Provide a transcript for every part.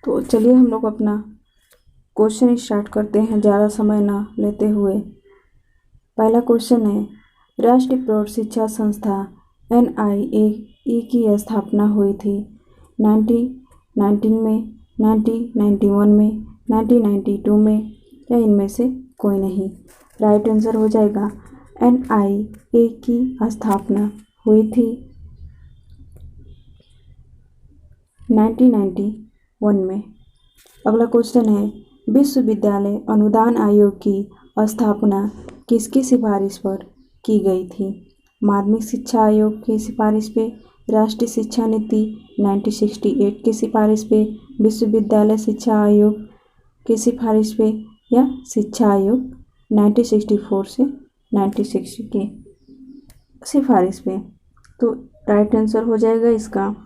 तो चलिए हम लोग अपना क्वेश्चन स्टार्ट करते हैं ज़्यादा समय ना लेते हुए। पहला क्वेश्चन है, राष्ट्रीय प्रौढ़ शिक्षा संस्था NIAE की स्थापना हुई थी 1919 में, 1991 में, 1992 में या इनमें से कोई नहीं। राइट आंसर हो जाएगा NIAE की स्थापना हुई थी 1991 में। अगला क्वेश्चन है, विश्वविद्यालय अनुदान आयोग की स्थापना किसकी सिफारिश पर की गई थी? माध्यमिक शिक्षा आयोग की सिफारिश पे, राष्ट्रीय शिक्षा नीति 1968 की सिफारिश पे, विश्वविद्यालय शिक्षा आयोग की सिफारिश पे या शिक्षा आयोग 1964 से 1960 की सिफारिश पे। तो राइट आंसर हो जाएगा इसका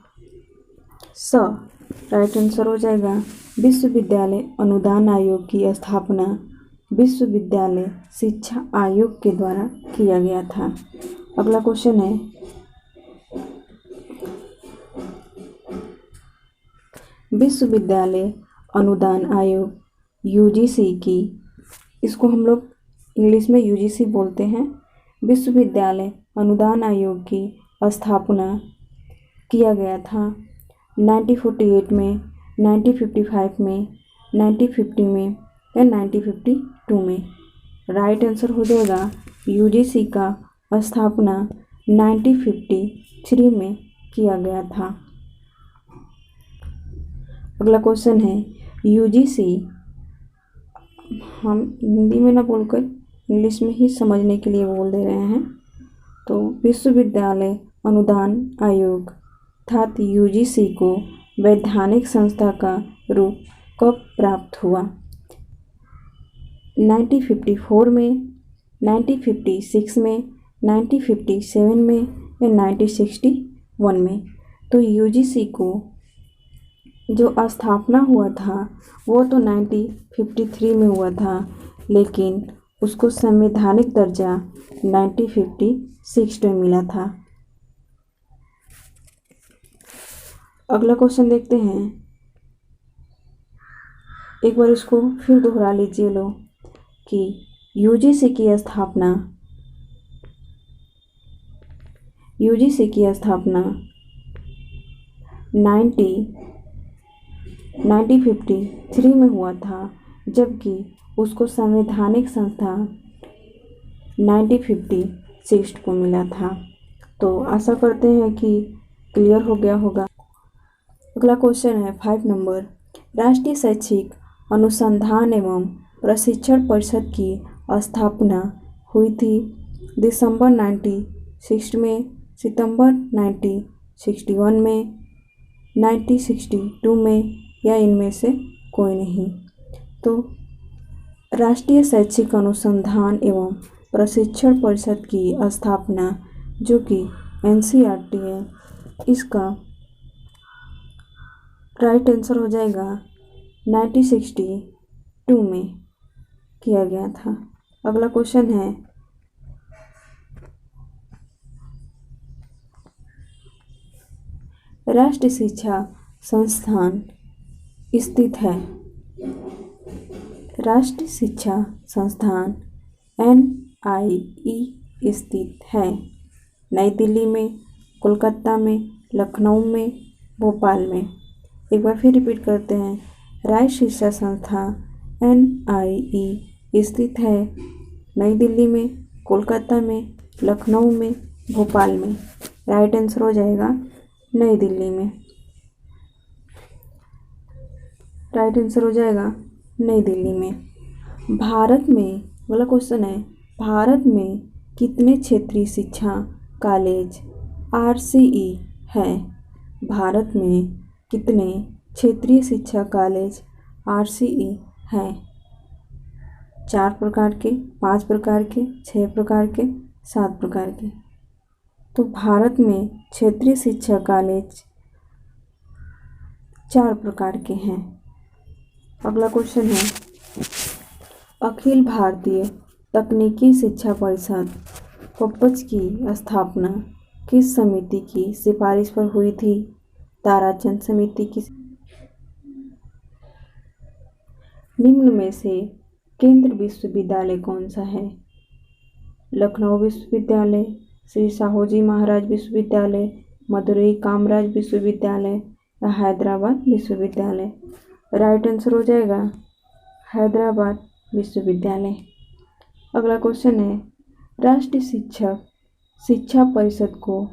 राइट आंसर हो जाएगा विश्वविद्यालय अनुदान आयोग की स्थापना विश्वविद्यालय शिक्षा आयोग के द्वारा किया गया था। अगला क्वेश्चन है, विश्वविद्यालय अनुदान आयोग UGC की, इसको हम लोग इंग्लिश में UGC बोलते हैं, विश्वविद्यालय अनुदान आयोग की स्थापना किया गया था 1948 में, 1955 में, 1950 में या 1952 में। राइट आंसर हो जाएगा UGC का स्थापना 1953 में किया गया था। अगला क्वेश्चन है, UGC, हम हिंदी में ना बोलकर इंग्लिश में ही समझने के लिए बोल दे रहे हैं। तो विश्वविद्यालय अनुदान आयोग अर्थात UGC को वैधानिक संस्था का रूप कब प्राप्त हुआ? 1954 में, 1956 में, 1957 में या 1961 में। तो UGC को जो स्थापना हुआ था वो तो 1953 में हुआ था, लेकिन उसको संवैधानिक दर्जा 1956 में मिला था। अगला क्वेश्चन देखते हैं, एक बार इसको फिर दोहरा लीजिए लो कि UGC की स्थापना 1953 में हुआ था, जबकि उसको संवैधानिक संस्था 1956 को मिला था। तो आशा करते हैं कि क्लियर हो गया होगा। अगला क्वेश्चन है 5 नंबर, राष्ट्रीय शैक्षिक अनुसंधान एवं प्रशिक्षण परिषद की स्थापना हुई थी दिसंबर 1960 में, सितंबर 1961 में, 1962 में या इनमें से कोई नहीं। तो राष्ट्रीय शैक्षिक अनुसंधान एवं प्रशिक्षण परिषद की स्थापना जो कि NCERT है, इसका राइट आंसर हो जाएगा 1962 में किया गया था। अगला क्वेश्चन है, राष्ट्रीय शिक्षा संस्थान स्थित है, राष्ट्रीय शिक्षा संस्थान NIE स्थित है नई दिल्ली में, कोलकाता में, लखनऊ में, भोपाल में। एक बार फिर रिपीट करते हैं, राष्ट्रीय शिक्षा संस्थान NIE स्थित है नई दिल्ली में, कोलकाता में, लखनऊ में, भोपाल में। राइट आंसर हो जाएगा नई दिल्ली में। राइट आंसर हो जाएगा नई दिल्ली में। भारत में, अगला क्वेश्चन है, भारत में कितने क्षेत्रीय शिक्षा कॉलेज RCE है? भारत में कितने क्षेत्रीय शिक्षा कॉलेज RCE हैं? 4 प्रकार के, 5 प्रकार के, 6 प्रकार के, 7 प्रकार के। तो भारत में क्षेत्रीय शिक्षा कॉलेज 4 प्रकार के हैं। अगला क्वेश्चन है, अखिल भारतीय तकनीकी शिक्षा परिषद पपच की स्थापना किस समिति की सिफारिश पर हुई थी? ताराचंद समिति की, निम्न में से केंद्र विश्वविद्यालय कौन सा है? लखनऊ विश्वविद्यालय, श्री साहूजी महाराज विश्वविद्यालय, मदुरई कामराज विश्वविद्यालय या हैदराबाद विश्वविद्यालय। राइट आंसर हो जाएगा हैदराबाद विश्वविद्यालय। अगला क्वेश्चन है, राष्ट्रीय शिक्षा परिषद को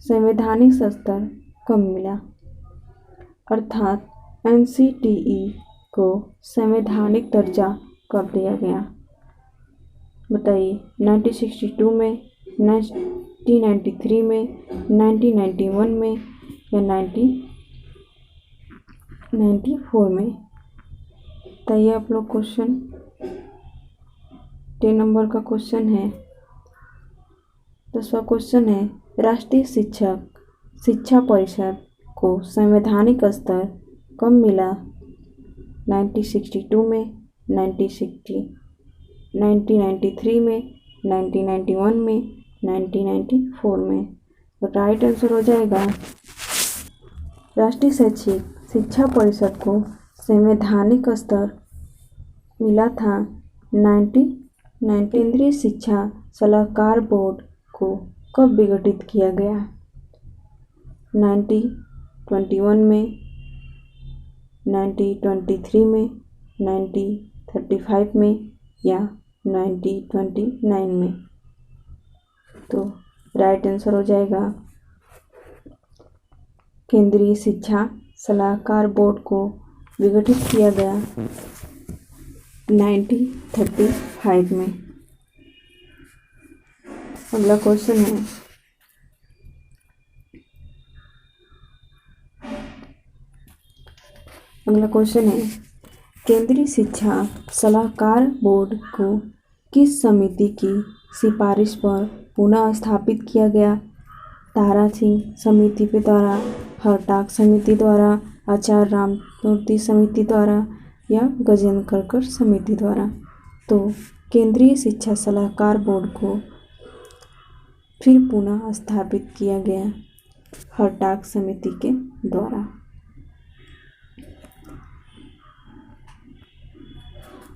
संवैधानिक स्तर कब मिला? अर्थात NCTE को संवैधानिक दर्जा कब दिया गया? बताइए, 1962 में, 1993 में, 1991 में या 1994 में? बताइए आप लोग। क्वेश्चन 10 नंबर का क्वेश्चन है। 10वां क्वेश्चन है, राष्ट्रीय शिक्षा परिषद को संवैधानिक स्तर कब मिला? 1962 में, 1993 में, 1991 में, 1994 में? तो राइट आंसर हो जाएगा, राष्ट्रीय शिक्षा परिषद को संवैधानिक स्तर मिला था 1990। केंद्रीय शिक्षा सलाहकार बोर्ड को कब विघटित किया गया? 1921 में, 1923 में, 1935 में या 1929 में? तो राइट आंसर हो जाएगा, केंद्रीय शिक्षा सलाहकार बोर्ड को विघटित किया गया 1935 में। अगला क्वेश्चन है, केंद्रीय शिक्षा सलाहकार बोर्ड को किस समिति की सिफारिश पर पुनः स्थापित किया गया? तारा सिंह समिति के द्वारा, हरटाक समिति द्वारा, आचार्य राममूर्ति समिति द्वारा या गजेंद्र करकर समिति द्वारा? तो केंद्रीय शिक्षा सलाहकार बोर्ड को फिर पुनः स्थापित किया गया हरटाक समिति के द्वारा।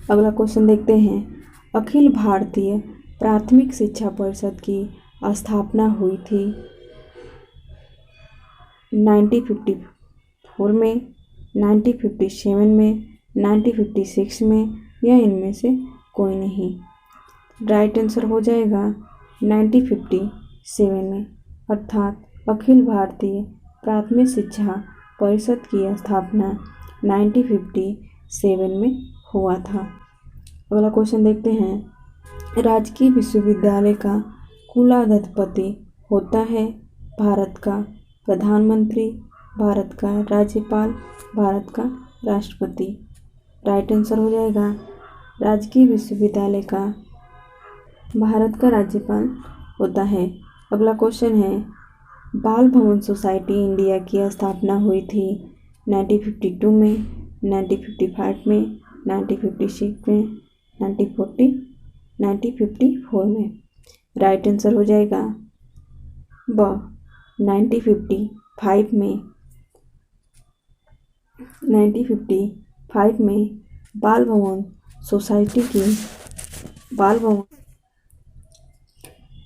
अगला क्वेश्चन देखते हैं, अखिल भारतीय प्राथमिक शिक्षा परिषद की स्थापना हुई थी 1954 में, 1957 में, 1956 में या इनमें से कोई नहीं? राइट आंसर हो जाएगा 1957 में, अर्थात अखिल भारतीय प्राथमिक शिक्षा परिषद की स्थापना 1957 में हुआ था। अगला क्वेश्चन देखते हैं, राजकीय विश्वविद्यालय का कुलाधिपति होता है भारत का प्रधानमंत्री, भारत का राज्यपाल, भारत का राष्ट्रपति? राइट आंसर हो जाएगा, राजकीय विश्वविद्यालय का भारत का राज्यपाल होता है। अगला क्वेश्चन है, बाल भवन सोसाइटी इंडिया की स्थापना हुई थी 1952 में, 1955 में, 1956 में, 1954 में? राइट आंसर हो जाएगा 1955 में। 1955 में बाल भवन सोसाइटी की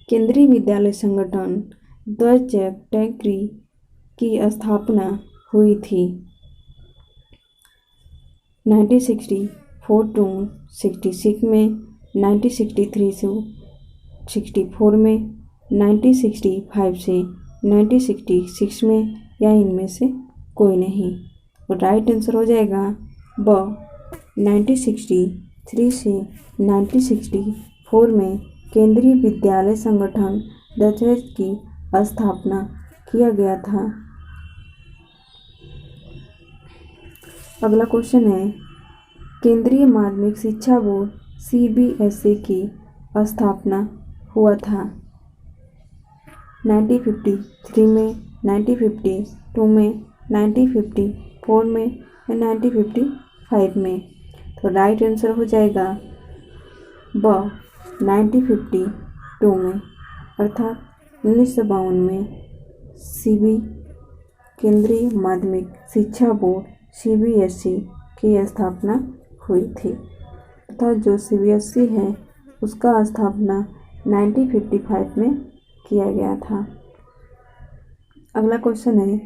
केंद्रीय विद्यालय संगठन टैगरी की स्थापना हुई थी 1964 टू 66 में, 1963 से 64 में, 1965 से 1966 में या इनमें से कोई नहीं? तो राइट आंसर हो जाएगा 1963 से 1964 में केंद्रीय विद्यालय संगठन डचेज की स्थापना किया गया था। अगला क्वेश्चन है, केंद्रीय माध्यमिक शिक्षा बोर्ड CBSE की स्थापना हुआ था 1953 में, 1952 में, 1954 में या 1955 में? तो राइट आंसर हो जाएगा 1952 में, अर्थात 1952 में केंद्रीय माध्यमिक शिक्षा बोर्ड CBSE की स्थापना हुई थी तथा जो CBSE है उसका स्थापना 1955 में किया गया था। अगला क्वेश्चन है,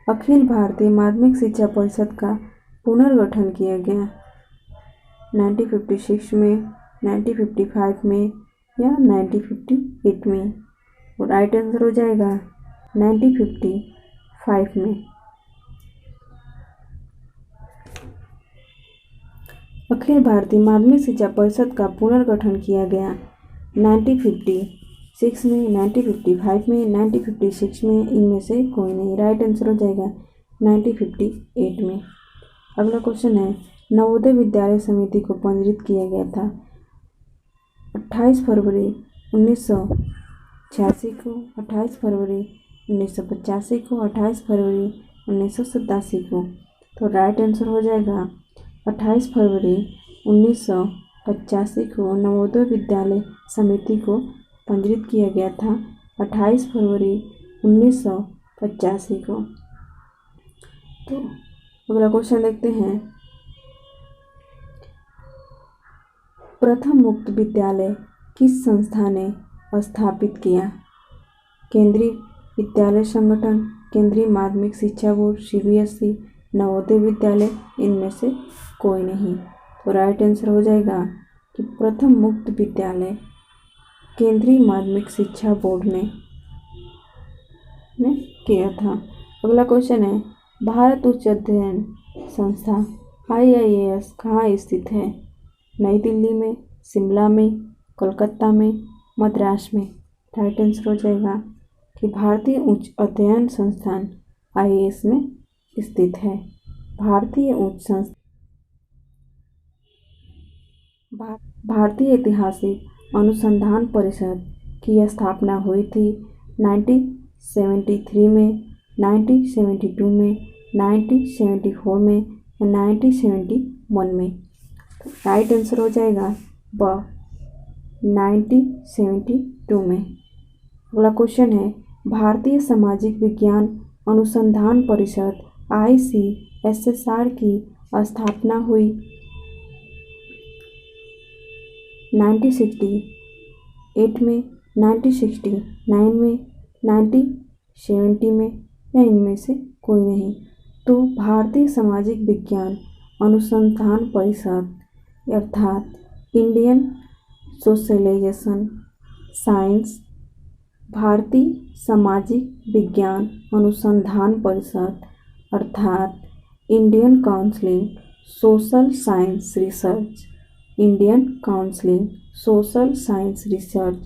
अखिल भारतीय माध्यमिक शिक्षा परिषद का पुनर्गठन किया गया 1956 में, 1955 में या 1958 में। और राइट आंसर हो जाएगा 1955 में। अखिल भारतीय माध्यमिक शिक्षा परिषद का पुनर्गठन किया गया 1956 में, 1955 में, 1956 में, इनमें से कोई नहीं। राइट आंसर हो जाएगा 1958 में। अगला क्वेश्चन है, नवोदय विद्यालय समिति को पंजीकृत किया गया था 28 फरवरी 1986 को, 28 फरवरी 1985 को, 28 फरवरी 1987 को। तो राइट आंसर हो जाएगा 28 फरवरी 1985 को नवोदय विद्यालय समिति को पंजीकृत किया गया था 28 फरवरी 1985 को। तो अगला क्वेश्चन देखते हैं, प्रथम मुक्त विद्यालय किस संस्था ने स्थापित किया? केंद्रीय विद्यालय संगठन, केंद्रीय माध्यमिक शिक्षा बोर्ड, CBSE, नवोदय विद्यालय, इनमें से कोई नहीं। तो राइट आंसर हो जाएगा कि प्रथम मुक्त विद्यालय केंद्रीय माध्यमिक शिक्षा बोर्ड ने किया था। अगला क्वेश्चन है, भारत उच्च अध्ययन संस्था IIAS कहाँ स्थित है? नई दिल्ली में, शिमला में, कोलकाता में, मद्रास में। राइट आंसर हो जाएगा कि भारतीय उच्च अध्ययन संस्थान IIAS में स्थित है। भारतीय ऐतिहासिक अनुसंधान परिषद की स्थापना हुई थी 1973 में, 1972 में, 1974 में या 1971 में। तो राइट आंसर हो जाएगा 1972 में। अगला क्वेश्चन है, भारतीय सामाजिक विज्ञान अनुसंधान परिषद ICSSR की स्थापना हुई 1968 में, 1969 में, 1970 में या इनमें से कोई नहीं। तो भारतीय सामाजिक विज्ञान अनुसंधान परिषद अर्थात इंडियन सोशलाइजेशन साइंस, भारतीय सामाजिक विज्ञान अनुसंधान परिषद अर्थात Indian counselling social science research, Indian counselling social science research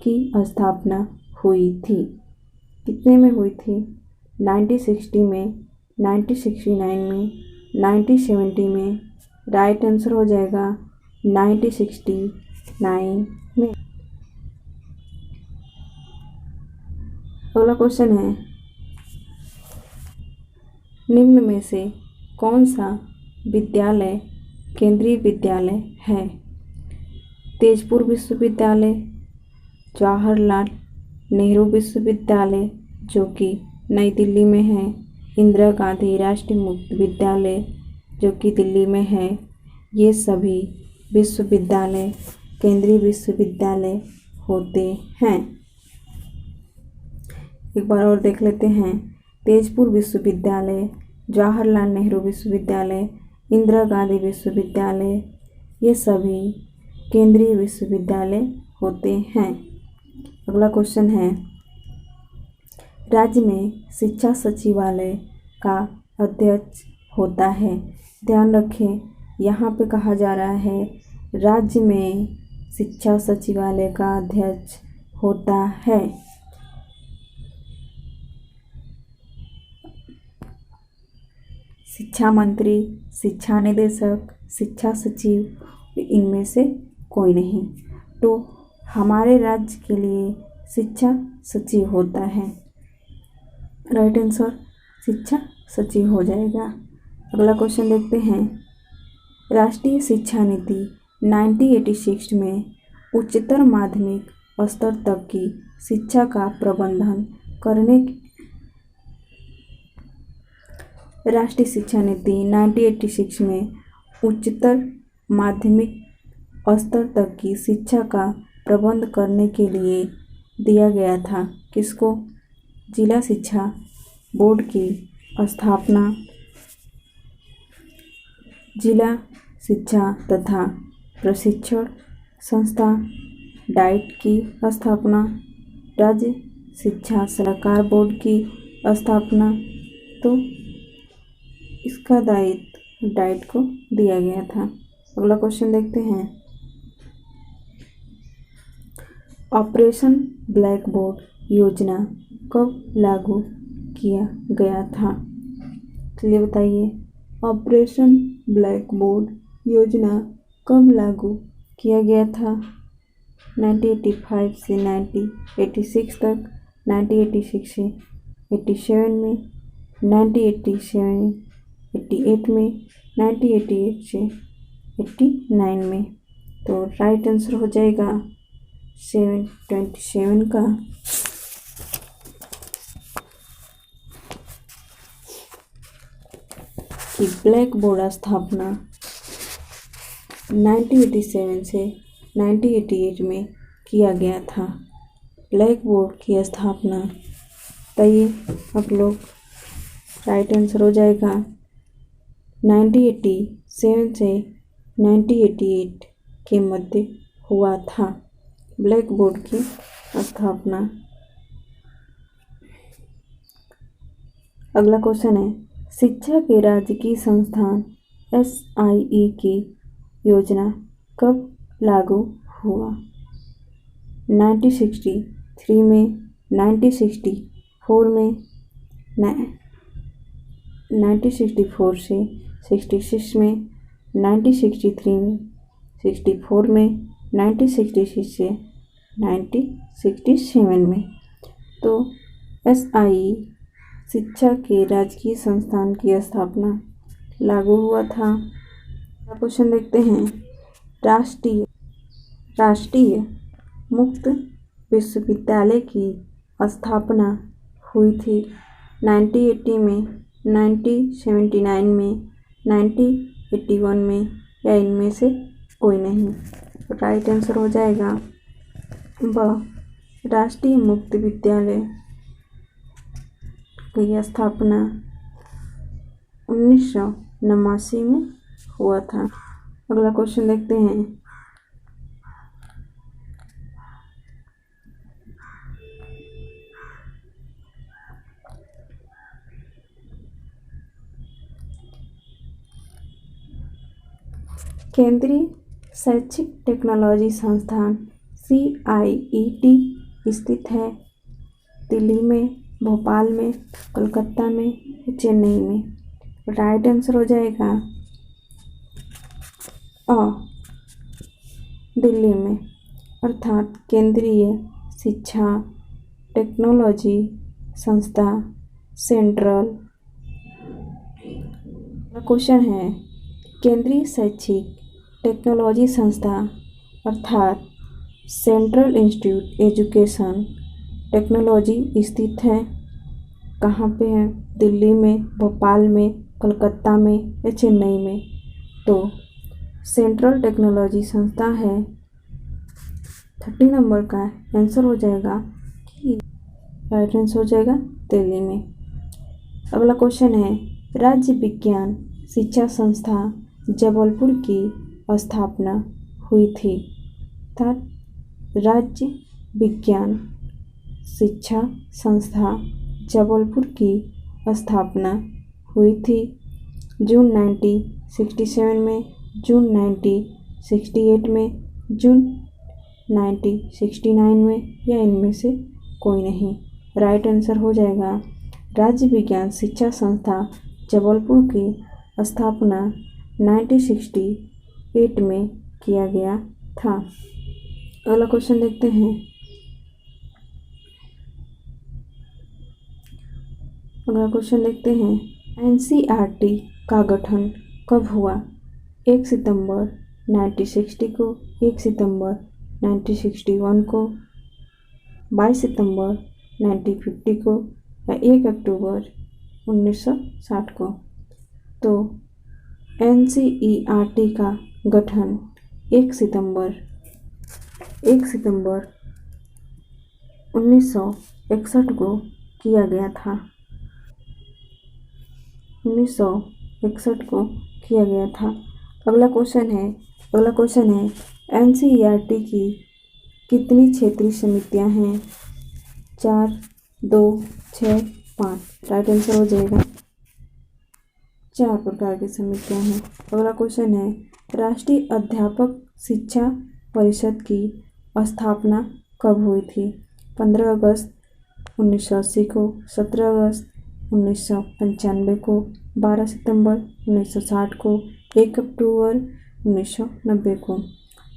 की स्थापना हुई थी। कितने में हुई थी? 1960 में, 1969 में, 1970 में। राइट आंसर हो जाएगा 1969 में। अगला क्वेश्चन है, निम्न में से कौन सा विद्यालय केंद्रीय विद्यालय है? तेजपुर विश्वविद्यालय, जवाहरलाल नेहरू विश्वविद्यालय जो कि नई दिल्ली में है, इंदिरा गांधी राष्ट्रीय मुक्त विद्यालय जो कि दिल्ली में है। ये सभी विश्वविद्यालय केंद्रीय विश्वविद्यालय होते हैं। एक बार और देख लेते हैं, तेजपुर विश्वविद्यालय, जवाहरलाल नेहरू विश्वविद्यालय, इंदिरा गांधी विश्वविद्यालय, ये सभी केंद्रीय विश्वविद्यालय होते हैं। अगला क्वेश्चन है, राज्य में शिक्षा सचिवालय का अध्यक्ष होता है। ध्यान रखें, यहाँ पे कहा जा रहा है राज्य में शिक्षा सचिवालय का अध्यक्ष होता है। शिक्षा मंत्री, शिक्षा निदेशक, शिक्षा सचिव, इनमें से कोई नहीं। तो हमारे राज्य के लिए शिक्षा सचिव होता है। राइट आंसर शिक्षा सचिव हो जाएगा। अगला क्वेश्चन देखते हैं, राष्ट्रीय शिक्षा नीति 1986 में उच्चतर माध्यमिक स्तर तक की शिक्षा का प्रबंधन करने राष्ट्रीय शिक्षा नीति 1986 में उच्चतर माध्यमिक स्तर तक की शिक्षा का प्रबंध करने के लिए दिया गया था। किसको? जिला शिक्षा बोर्ड की स्थापना जिला शिक्षा तथा प्रशिक्षण संस्था डाइट की स्थापना, राज्य शिक्षा सलाहकार बोर्ड की स्थापना। तो इसका दायित्व डाइट को दिया गया था। अगला क्वेश्चन देखते हैं। ऑपरेशन ब्लैक बोर्ड योजना कब लागू किया गया था? चलिए बताइए, ऑपरेशन ब्लैक बोर्ड योजना कब लागू किया गया था? 1985 से 1986 तक, 1986 से 87 में, 1987 88 में, 1988 से 89 में। तो राइट आंसर हो जाएगा 27 का। कि ब्लैक बोर्ड स्थापना 1987 से 1988 में किया गया था। ब्लैक बोर्ड की स्थापना, बताइए आप लोग। राइट आंसर हो जाएगा 1987 से 1988 के मध्य हुआ था ब्लैक बोर्ड की स्थापना। अगला क्वेश्चन है, शिक्षा के राज्य की संस्थान SIE की योजना कब लागू हुआ? 1963 में, 1964 में, 1964 से 66 में, 1963 में, 64 में, 1966 से 1967 में। तो SIE शिक्षा के राजकीय संस्थान की स्थापना लागू हुआ था। क्वेश्चन देखते हैं, राष्ट्रीय मुक्त विश्वविद्यालय की स्थापना हुई थी 1980 में, 1979 में, 1981 में, या इनमें से कोई नहीं। राइट आंसर हो जाएगा राष्ट्रीय मुक्त विद्यालय की स्थापना 1989 में हुआ था। अगला क्वेश्चन देखते हैं, केंद्रीय शैक्षिक टेक्नोलॉजी संस्थान CIET स्थित है दिल्ली में, भोपाल में, कोलकाता में, चेन्नई में। राइट आंसर हो जाएगा दिल्ली में, अर्थात केंद्रीय शिक्षा टेक्नोलॉजी संस्था सेंट्रल। क्वेश्चन है, केंद्रीय शैक्षिक टेक्नोलॉजी संस्था अर्थात सेंट्रल इंस्टीट्यूट एजुकेशन टेक्नोलॉजी स्थित है कहाँ पे है? दिल्ली में, भोपाल में, कोलकाता में, या चेन्नई में। तो सेंट्रल टेक्नोलॉजी संस्था है 30 नंबर का आंसर हो जाएगा कि राइट आंसर हो जाएगा दिल्ली में। अगला क्वेश्चन है, राज्य विज्ञान शिक्षा संस्था जबलपुर की स्थापना हुई थी। राज्य विज्ञान शिक्षा संस्था जबलपुर की स्थापना हुई थी जून 1967 में, जून 1968 में, जून 1969 में, या इनमें से कोई नहीं। राइट आंसर हो जाएगा राज्य विज्ञान शिक्षा संस्था जबलपुर की स्थापना 1968 में किया गया था। अगला क्वेश्चन देखते हैं, NCERT का गठन कब हुआ? 1 सितंबर 1960 को, 1 सितंबर 1961 को, 22 सितंबर 1950 को, या 1 अक्टूबर 1960 को। तो एनसीईआरटी का गठन 1 सितंबर 1961 को किया गया था। 1961 को किया गया था। अगला क्वेश्चन है एनसीईआरटी की कितनी क्षेत्रीय समितियां हैं? 4, 2, 6, 5। राइट आंसर हो जाएगा 4 प्रकार की समितियां हैं। अगला क्वेश्चन है राष्ट्रीय अध्यापक शिक्षा परिषद की स्थापना कब हुई थी? 15 अगस्त 1980 को, 17 अगस्त 1995 को, 12 सितंबर 1960 को, 1 अक्टूबर 1990 को।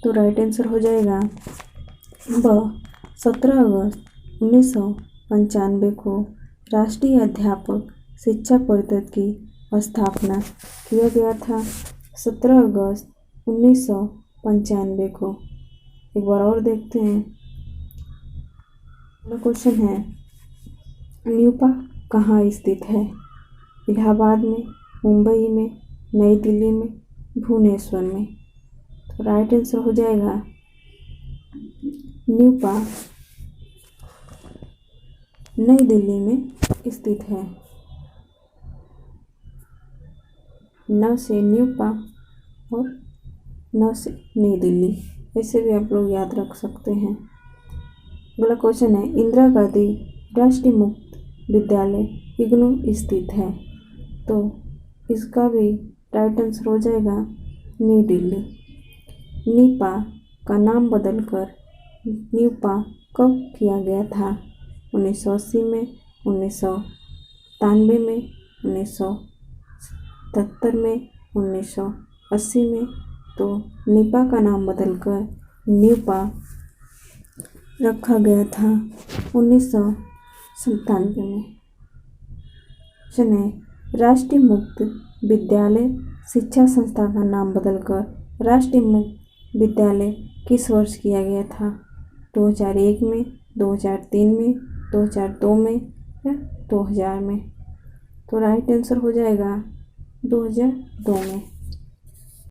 तो राइट आंसर हो जाएगा 17 अगस्त 1995 को राष्ट्रीय अध्यापक शिक्षा परिषद की स्थापना किया गया था। 17 अगस्त 1995 को। एक बार और देखते हैं। अगला क्वेश्चन है न्यूपा कहाँ स्थित है? इलाहाबाद में, मुंबई में, नई दिल्ली में, भुवनेश्वर में। तो राइट आंसर हो जाएगा न्यूपा नई दिल्ली में स्थित है। न से न्यूपा और न से नई दिल्ली, ऐसे भी आप लोग याद रख सकते हैं। अगला क्वेश्चन है इंदिरा गांधी राष्ट्रीय मुक्त विद्यालय इग्नू स्थित है। तो इसका भी राइट आंसर हो जाएगा न्यू दिल्ली। नीपा का नाम बदलकर न्यूपा कब किया गया था? 1980 में, 1993 में, 1977 में, 1980 में। तो नीपा का नाम बदलकर न्यूपा रखा गया था 1997 में। क्वेश्चन है राष्ट्रीय मुक्त विद्यालय शिक्षा संस्था का नाम बदलकर राष्ट्रीय मुक्त विद्यालय किस वर्ष किया गया था? 2001 में, 2003 में, 2002 में या 2000 में। तो राइट आंसर हो जाएगा 2002 में।